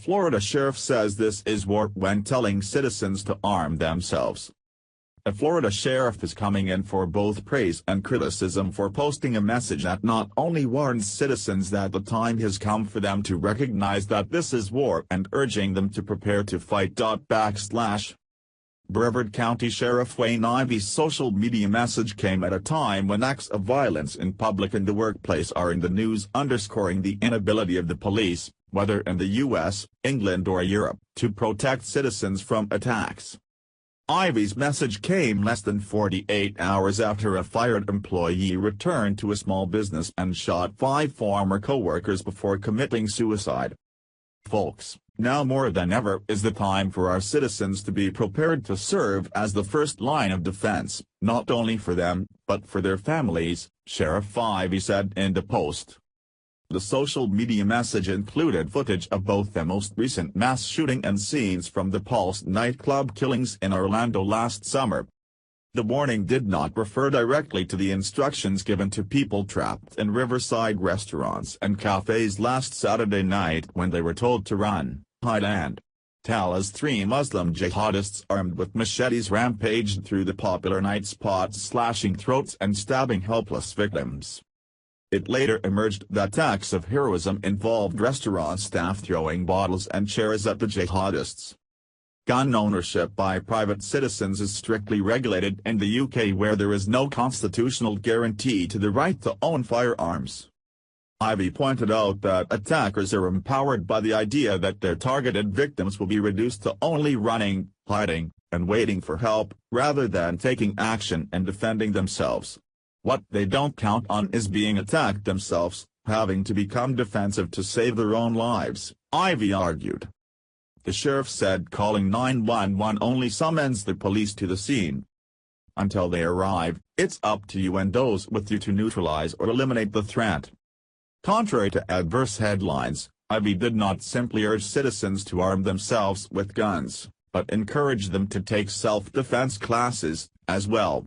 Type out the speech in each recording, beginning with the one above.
Florida sheriff says this is war when telling citizens to arm themselves. A Florida sheriff is coming in for both praise and criticism for posting a message that not only warns citizens that the time has come for them to recognize that this is war and urging them to prepare to fight. Brevard County Sheriff Wayne Ivey's social media message came at a time when acts of violence in public and the workplace are in the news, underscoring the inability of the police, whether in the U.S., England or Europe, to protect citizens from attacks. Ivey's message came less than 48 hours after a fired employee returned to a small business and shot 5 former co-workers before committing suicide. Folks, now more than ever is the time for our citizens to be prepared to serve as the first line of defense, not only for them, but for their families, Sheriff Ivey said in the post. The social media message included footage of both the most recent mass shooting and scenes from the Pulse nightclub killings in Orlando last summer. The warning did not refer directly to the instructions given to people trapped in riverside restaurants and cafés last Saturday night when they were told to run, hide and tell, as 3 Muslim jihadists armed with machetes rampaged through the popular night spots, slashing throats and stabbing helpless victims. It later emerged that acts of heroism involved restaurant staff throwing bottles and chairs at the jihadists. Gun ownership by private citizens is strictly regulated in the UK, where there is no constitutional guarantee to the right to own firearms. Ivey pointed out that attackers are empowered by the idea that their targeted victims will be reduced to only running, hiding, and waiting for help, rather than taking action and defending themselves. What they don't count on is being attacked themselves, having to become defensive to save their own lives, Ivey argued. The sheriff said calling 911 only summons the police to the scene. Until they arrive, it's up to you and those with you to neutralize or eliminate the threat. Contrary to adverse headlines, Ivey did not simply urge citizens to arm themselves with guns, but encourage them to take self-defense classes, as well.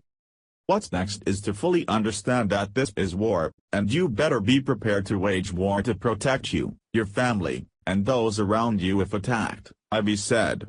What's next is to fully understand that this is war, and you better be prepared to wage war to protect you, your family, and those around you if attacked, Ivey said.